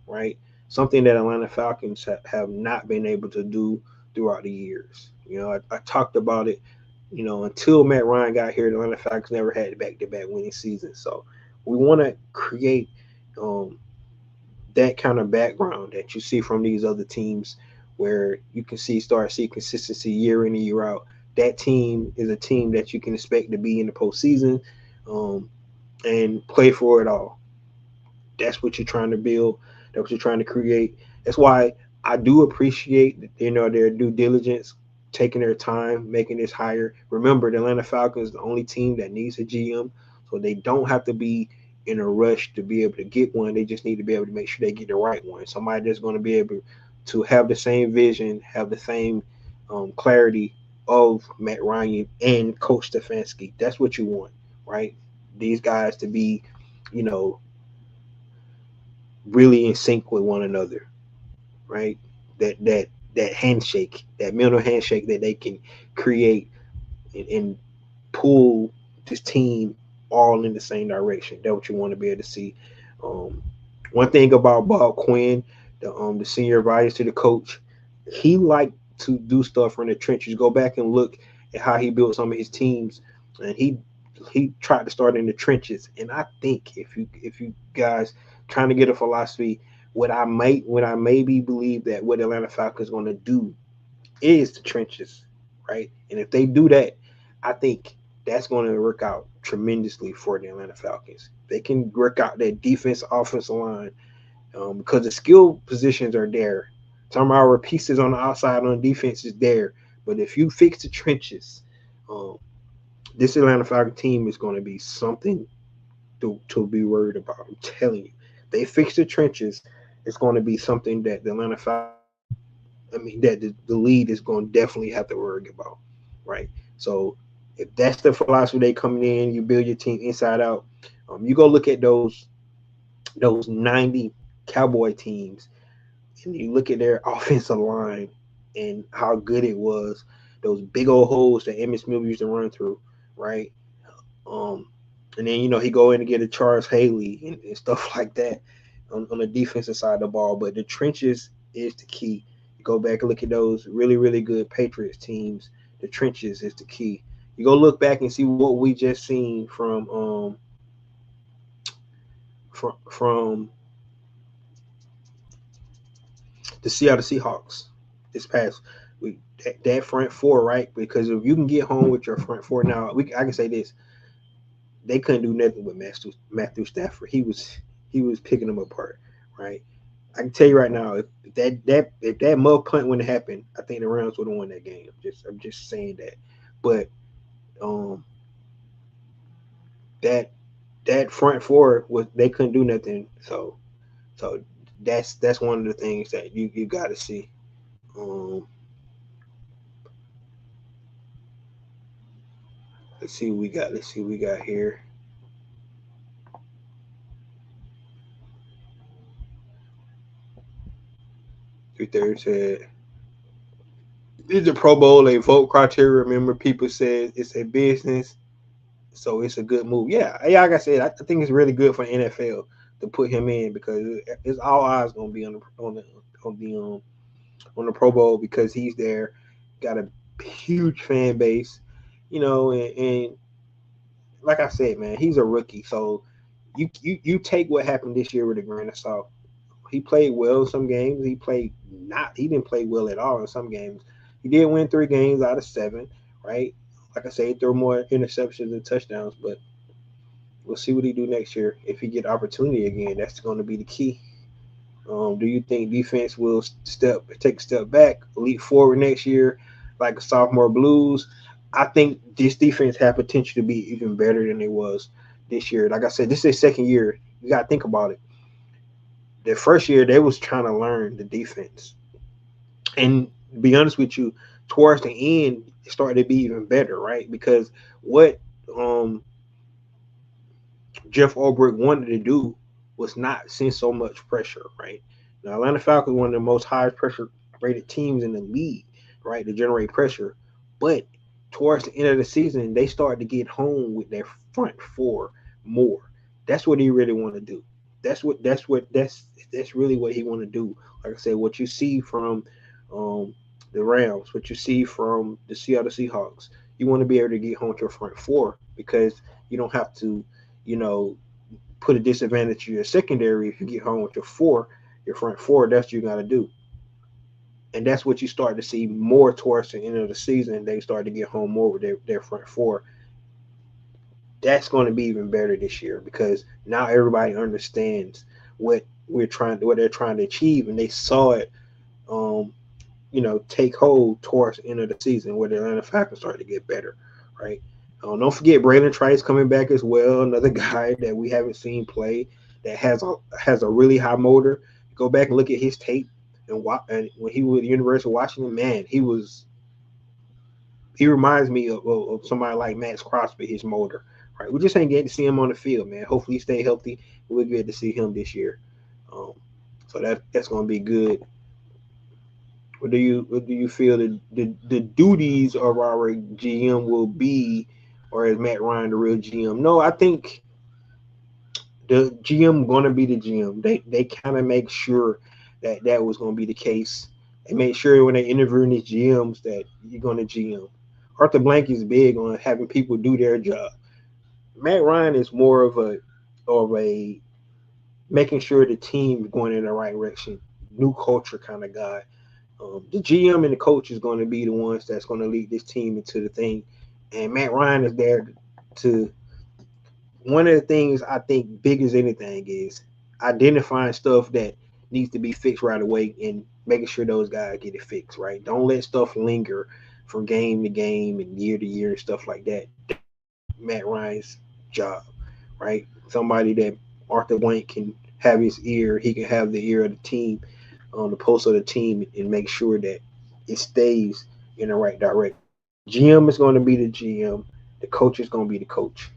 right? Something that Atlanta Falcons have not been able to do throughout the years. I talked about it. Until Matt Ryan got here, the Atlanta Falcons never had back-to-back winning seasons. So we want to create um, that kind of background that you see from these other teams, where you can start see consistency year in and year out. That team is a team that you can expect to be in the postseason um, and play for it all. That's what you're trying to build. That's what you're trying to create. That's why I do appreciate their due diligence, taking their time, making this hire. Remember, the Atlanta Falcons is the only team that needs a GM, so they don't have to be in a rush to be able to get one. They just need to be able to make sure they get the right one. Somebody that's going to be able to have the same vision, have the same clarity of Matt Ryan and Coach Stefanski. That's what you want, right? These guys to be, you know, really in sync with one another, right? That handshake, that mental handshake that they can create and pull this team all in the same direction. That's what you want to be able to see. Um, One thing about Bob Quinn, the senior advisor to the coach, he liked to do stuff from the trenches. Go back and look at how he built some of his teams, and he tried to start in the trenches. And I think if you guys trying to get a philosophy, what I maybe believe that what Atlanta Falcons going to do is the trenches, right? And if they do that, I think that's going to work out tremendously for the Atlanta Falcons. They can work out that defense, offensive line, because the skill positions are there. Some of our pieces on the outside on defense is there, but if you fix the trenches, um, this Atlanta Falcons team is going to be something to be worried about. I'm telling you, they fix the trenches. It's going to be something that the Atlanta Falcons, that the lead is going to definitely have to worry about, right? So if that's the philosophy they coming in, you build your team inside out. You go look at those 90 Cowboy teams, and you look at their offensive line and how good it was. Those big old holes that Emmitt Smith used to run through, right? And then he go in and get a Charles Haley and stuff like that on the defensive side of the ball. But the trenches is the key. You go back and look at those really really good Patriots teams. The trenches is the key. You go look back and see what we just seen from the Seattle Seahawks this past week. That front four, right? Because if you can get home with your front four now, I can say this: they couldn't do nothing with Matthew Stafford. He was picking them apart, right? I can tell you right now, if that mud punt wouldn't happen, I think the Rams would have won that game. I'm just saying that, but um, that that front four was they couldn't do nothing. So that's one of the things that you got to see. Um, let's see what we got. Let's see what we got here. Two thirds said this is a Pro Bowl. A vote criteria. Remember, people said it's a business, so it's a good move. Yeah. Like I said, I think it's really good for the NFL to put him in because it's all eyes gonna be on the Pro Bowl because he's there, got a huge fan base, and like I said, man, he's a rookie, so you take what happened this year with a grain of salt. He played well in some games. He didn't play well at all in some games. He did win 3 games out of 7, right? Like I say, he threw more interceptions and touchdowns, but we'll see what he do next year. If he get opportunity again, that's going to be the key. Do you think defense will take a step back, leap forward next year, like a sophomore blues? I think this defense had potential to be even better than it was this year. Like I said, this is their second year. You got to think about it. Their first year, they was trying to learn the defense, and to be honest with you, towards the end, it started to be even better, right? Because what um, Jeff Ulbrich wanted to do was not send so much pressure, right? Now, Atlanta Falcons one of the most highest pressure rated teams in the league, right, to generate pressure. But towards the end of the season, they started to get home with their front four more. That's what he really want to do. That's really what he want to do. Like I said, what you see from um, the Rams, what you see from the Seattle Seahawks, you want to be able to get home to your front four because you don't have to, you know, put a disadvantage to your secondary if you get home with your front four. That's what you got to do, and that's what you start to see more towards the end of the season. They start to get home more with their front four. That's going to be even better this year because now everybody understands what they're trying to achieve, and they saw it, um, take hold towards the end of the season where the Atlanta Falcons started to get better, right? Don't forget Braylon Trice coming back as well, another guy that we haven't seen play that has a really high motor. Go back and look at his tape and when he was at the University of Washington, man, he reminds me of somebody like Max Crosby, his motor, right? We just ain't getting to see him on the field, man. Hopefully he stay healthy. We'll get to see him this year. Um, so that's going to be good. What do you feel the duties of our GM will be, or is Matt Ryan the real GM? No, I think the GM going to be the GM. They kind of make sure that was going to be the case. They make sure when they interviewing these GMs that you're going to GM. Arthur Blank is big on having people do their job. Matt Ryan is more of a making sure the team is going in the right direction, new culture kind of guy. The GM and the coach is going to be the ones that's going to lead this team into the thing, and Matt Ryan is there to. One of the things I think big as anything is identifying stuff that needs to be fixed right away and making sure those guys get it fixed. Right, don't let stuff linger from game to game and year to year and stuff like that. Matt Ryan's job, right? Somebody that Arthur Blank can have his ear, he can have the ear of the team on the pulse of the team and make sure that it stays in the right direction. GM is going to be the GM, the coach is going to be the coach.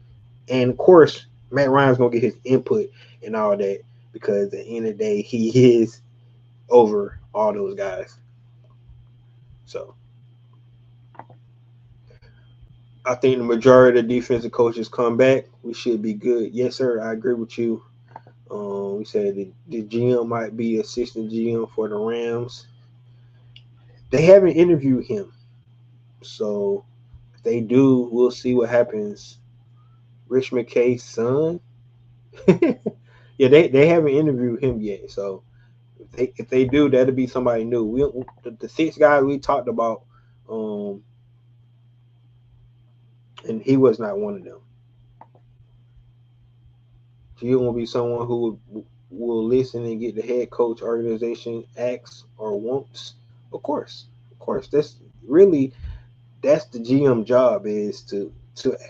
And of course, Matt Ryan's going to get his input and all that because at the end of the day, he is over all those guys. So I think the majority of the defensive coaches come back. We should be good. Yes, sir. I agree with you. We said the GM might be assistant GM for the Rams. They haven't interviewed him, so if they do, we'll see what happens. Rich McKay's son. Yeah, they haven't interviewed him yet. So if they do, that'll be somebody new. The six guys we talked about, um, and he was not one of them. He will be someone who will listen and get the head coach organization acts or wants. Of course, that's really that's the GM job is to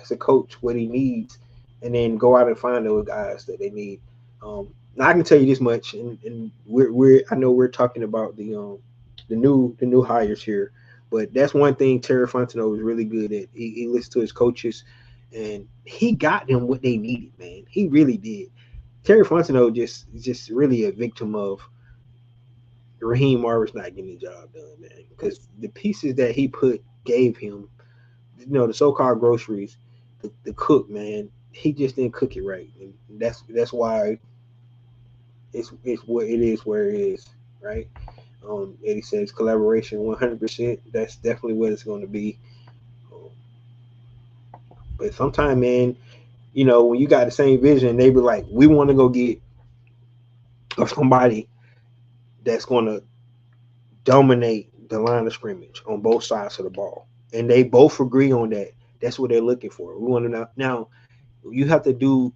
ask a coach what he needs, and then go out and find those guys that they need. Now I can tell you this much, and we're I know we're talking about the new hires here, but that's one thing Terry Fontenot was really good at. He listened to his coaches, and he got them what they needed. Man, he really did. Terry Fontenot just really a victim of Raheem Morris not getting the job done, man. Because the pieces that he gave him, the so-called groceries, the cook, man, he just didn't cook it right, and that's why it's what it is where it is, right? Eddie says collaboration 100%. That's definitely what it's going to be. Um, but sometimes, man, when you got the same vision, they be like, we want to go get somebody that's going to dominate the line of scrimmage on both sides of the ball, and they both agree on that. That's what they're looking for. We want to know now. You have to do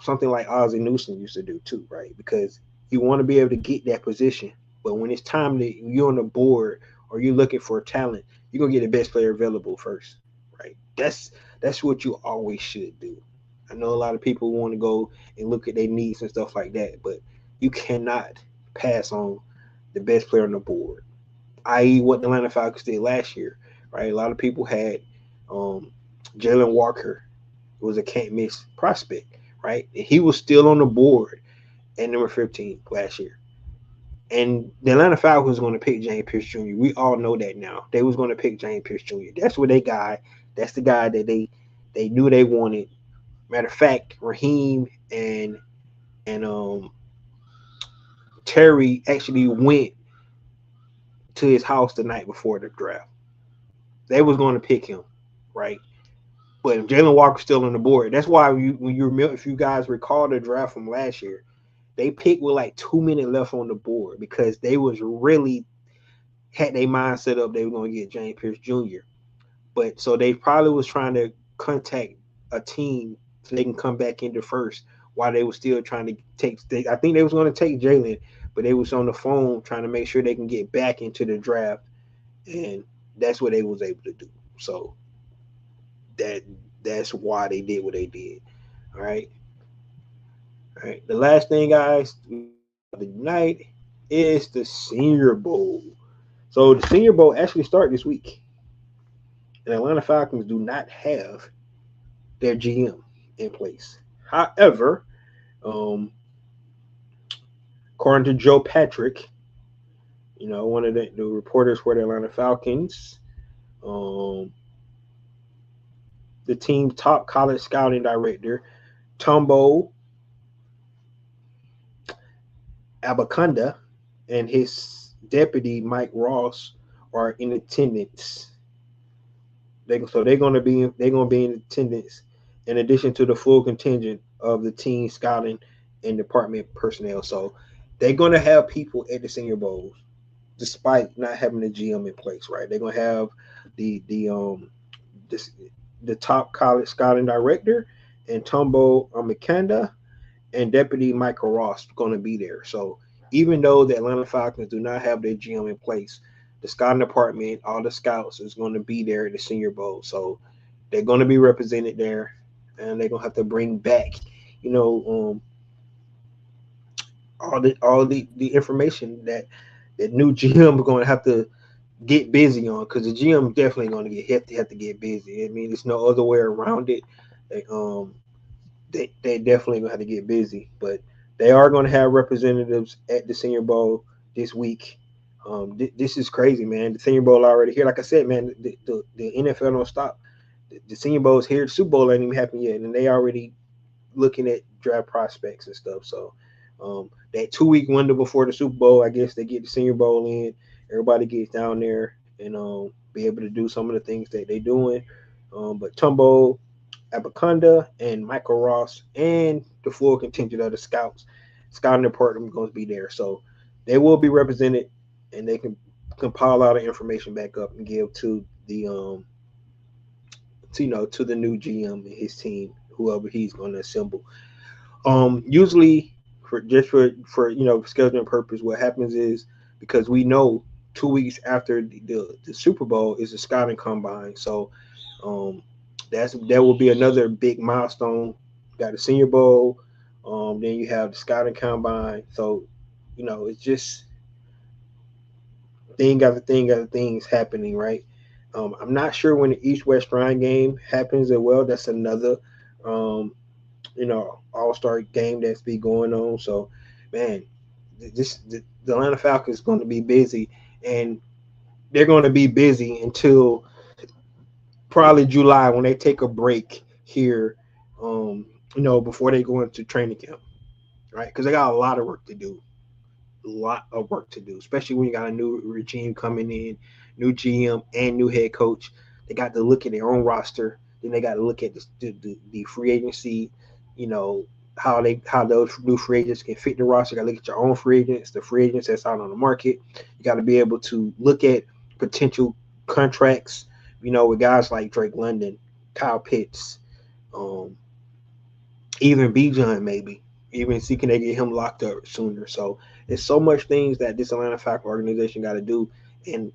something like Ozzie Newsome used to do too, right? Because you want to be able to get that position, but when it's time that you're on the board or you're looking for talent, you're gonna get the best player available first, right? That's what you always should do. I know a lot of people want to go and look at their needs and stuff like that, but you cannot pass on the best player on the board, i.e., what the Atlanta Falcons did last year, right? A lot of people had um, Jalen Walker was a can't miss prospect, right? And he was still on the board at number 15 last year. And the Atlanta Falcons was going to pick James Pierce Jr. We all know that now. They was going to pick James Pierce Jr. That's what they got. That's the guy that they knew they wanted. Matter of fact, Raheem and Terry actually went to his house the night before the draft. They was going to pick him, right? But Jalen Walker's still on the board. That's why if you guys recall the draft from last year, they picked with like 2 minutes left on the board because they was really had their mind set up they were going to get James Pierce Jr. But so they probably was trying to contact a team so they can come back into first while they were still trying to take. I think they was going to take Jalen, but they was on the phone trying to make sure they can get back into the draft, and that's what they was able to do. So that that's why they did what they did. All right. All right. The last thing, guys, tonight is the Senior Bowl. So the Senior Bowl actually started this week. And Atlanta Falcons do not have their GM in place. However, um, according to Joe Patrick, one of the reporters for the Atlanta Falcons, um, the team's top college scouting director, Tombo Abakanda, and his deputy Mike Ross are in attendance. They're gonna be in attendance in addition to the full contingent of the team scouting and department personnel. So they're gonna have people at the Senior Bowls despite not having a GM in place, right? They're gonna have the this, the top college scouting director and Tombo Mikanda and Deputy Michael Ross going to be there. So even though the Atlanta Falcons do not have their GM in place, the scouting department, all the scouts is going to be there at the Senior Bowl. So they're going to be represented there, and they're going to have to bring back, you know, all the information that new GM is going to have to get busy on, because the GM definitely going to have to get busy. I mean, there's no other way around it. They, they definitely gonna have to get busy, but they are going to have representatives at the Senior Bowl this week. This is crazy, man. The Senior Bowl already here. Like I said, man, the NFL don't stop. The Senior Bowl is here. The Super Bowl ain't even happened yet, and they already looking at draft prospects and stuff. So that 2 week window before the Super Bowl, I guess they get the Senior Bowl in. Everybody gets down there and be able to do some of the things that they're doing. But Tumbo, Abakunda, and Michael Ross, and the full contingent of the scouting department going to be there. So they will be represented, and they can compile all the information back up and give to the to the new GM and his team, whoever he's going to assemble. Usually, for scheduling purpose, what happens is because we know 2 weeks after the Super Bowl is the scouting combine, so um, that will be another big milestone. Got the Senior Bowl, then you have the scouting combine. So it's just after things happening, right? I'm not sure when the East West Shrine game happens as well. That's another um, All Star game that's be going on. So, man, the Atlanta Falcons is going to be busy, and they're going to be busy until probably July when they take a break here. Before they go into training camp, right? Because they got a lot of work to do, especially when you got a new regime coming in, new GM and new head coach. They got to look at their own roster. Then they got to look at the free agency. You know how those new free agents can fit the roster. You got to look at your own free agents, the free agents that's out on the market. You got to be able to look at potential contracts. With guys like Drake London, Kyle Pitts, um, even Bijan maybe, even see can they get him locked up sooner. So there's so much things that this Atlanta Falcons organization got to do, and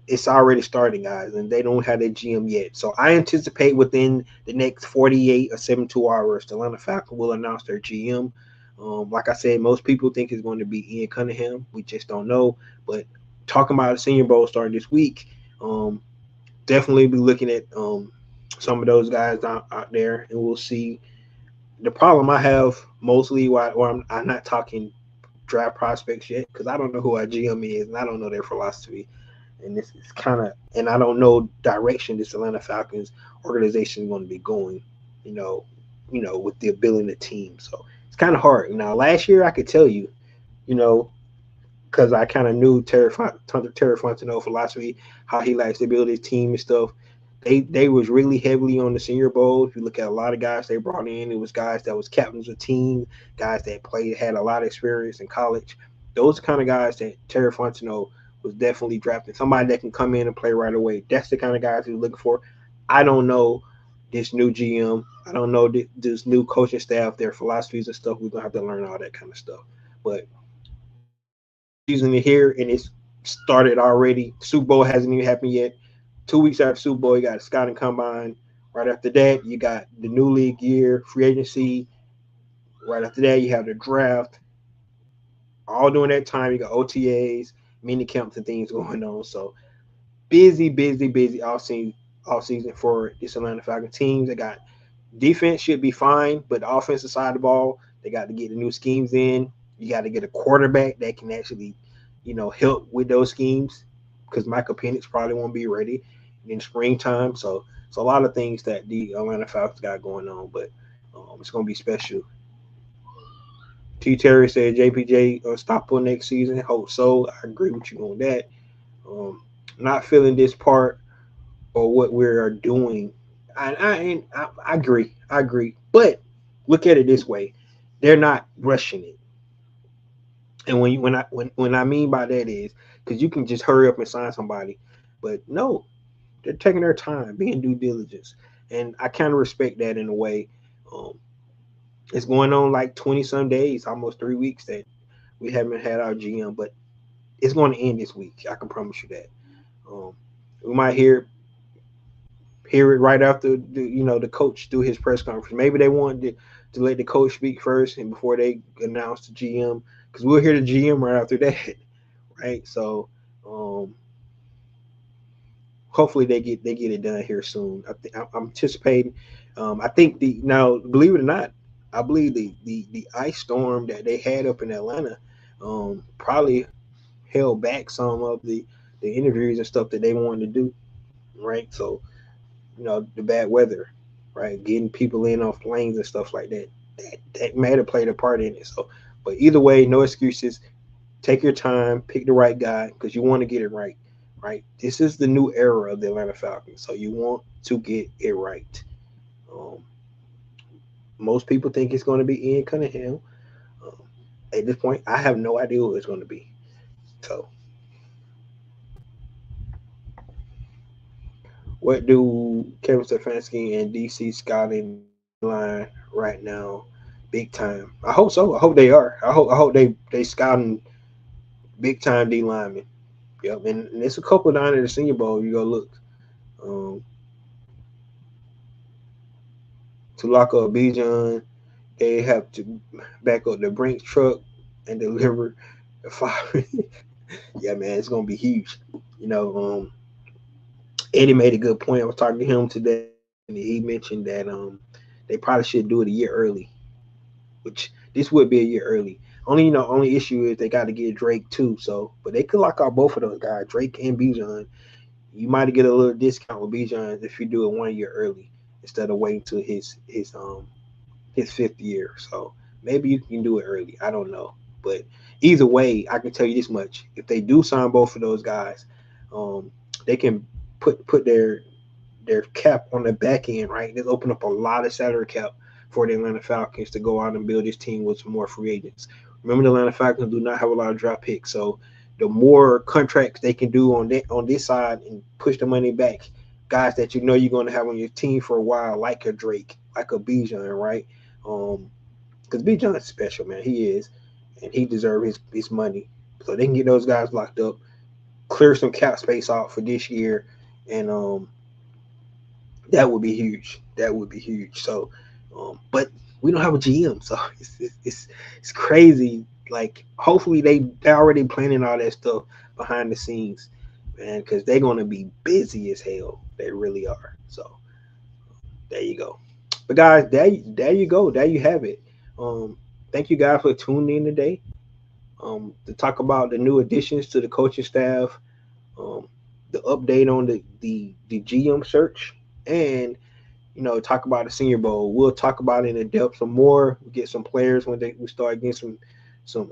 it's already starting, guys, and they don't have their GM yet. So I anticipate within the next 48 or 72 hours, the Atlanta Falcons will announce their GM. Like I said, most people think it's going to be Ian Cunningham. We just don't know. But talking about the Senior Bowl starting this week, definitely be looking at some of those guys out there, and we'll see. The problem I have mostly why I'm not talking draft prospects yet because I don't know who our GM is and I don't know their philosophy. And this is and I don't know direction this Atlanta Falcons organization is going to be going, you know, with the ability of the team. So it's kind of hard. Now, last year I could tell you, you know, because I kind of knew Terry Fontenot philosophy, how he likes to build his team and stuff. They was really heavily on the Senior Bowl. If you look at a lot of guys they brought in, it was guys that was captains of team, guys that had a lot of experience in college. Those kind of guys that Terry Fontenot was definitely drafting. Somebody that can come in and play right away. That's the kind of guys he's looking for. I don't know this new GM. I don't know this new coaching staff, their philosophies and stuff. We're gonna have to learn all that kind of stuff. But season is here and it's started already. Super Bowl hasn't even happened yet. 2 weeks after Super Bowl, you got a scouting combine. Right after that, you got the new league year, free agency. Right after that, you have the draft. All during that time, you got OTAs, mini camps, and things going on. So busy, busy, busy all season for this Atlanta Falcons teams. They got defense should be fine, but the offensive side of the ball, they got to get the new schemes in. You got to get a quarterback that can actually, help with those schemes because Michael Penix probably won't be ready in springtime. So it's a lot of things that the Atlanta Falcons got going on, but it's going to be special. T. Terry said JPJ unstoppable next season. Hope so. I agree with you on that. Um, not feeling this part or what we're doing. I agree. I agree. But look at it this way: they're not rushing it. And when I mean by that is because you can just hurry up and sign somebody, but no, they're taking their time, being due diligence, and I kind of respect that in a way. Um, it's going on like 20 some days, almost 3 weeks that we haven't had our GM, but it's going to end this week. I can promise you that. Um, we might hear it right after the coach do his press conference. Maybe they wanted to let the coach speak first and before they announce the GM because we'll hear the GM right after that, right? So um, hopefully they get it done here soon. I'm anticipating. I think now believe it or not, I believe the ice storm that they had up in Atlanta probably held back some of the interviews and stuff that they wanted to do, right? So the bad weather, right? Getting people in off planes and stuff like that. That may have played a part in it. So, but either way, no excuses. Take your time, pick the right guy because you want to get it right. Right. This is the new era of the Atlanta Falcons, so you want to get it right. Um, Most people think it's going to be Ian Cunningham. Um, at this point, I have no idea who it's going to be. So, what do Kevin Stefanski and DC scouting the D line right now? Big time. I hope so. I hope they are. I hope they scouting big time D linemen. Yep, and there's a couple down at the Senior Bowl. You go look. Um, to lock up Bijan, they have to back up the Brinks truck and deliver the fire. Yeah, man, it's gonna be huge. You know, Eddie made a good point. I was talking to him today, and he mentioned that they probably should do it a year early, which this would be a year early. Only issue is they got to get Drake too. So, but they could lock out both of those guys, Drake and Bijan. You might get a little discount with Bijan if you do it 1 year early instead of waiting till his fifth year. So maybe you can do it early. I don't know, but either way, I can tell you this much: if they do sign both of those guys, um, they can put their cap on the back end, right? This open up a lot of salary cap for the Atlanta Falcons to go out and build this team with some more free agents. Remember, the Atlanta Falcons do not have a lot of draft picks, so the more contracts they can do on this side and push the money back, guys that you know you're going to have on your team for a while, like a Drake, like a Bijan, right? Because Bijan is special, man. He is, and he deserves his money. So they can get those guys locked up, clear some cap space out for this year, and that would be huge. That would be huge. So, but we don't have a GM, so it's crazy. Like, hopefully they already planning all that stuff behind the scenes, man, because they're gonna be busy as hell. They really are. So there you go. But guys, there you go. There you have it. Um, Thank you guys for tuning in today. To talk about the new additions to the coaching staff, um, the update on the GM search, and talk about the Senior Bowl. We'll talk about it in depth some more. We get some players when we start getting some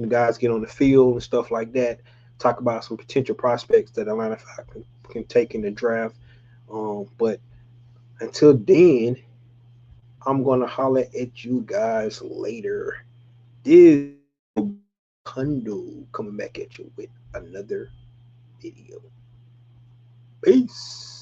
guys get on the field and stuff like that. Talk about some potential prospects that Atlanta Falcons can take in the draft. But until then, I'm gonna holler at you guys later. This is your boy Hundo coming back at you with another video. Peace.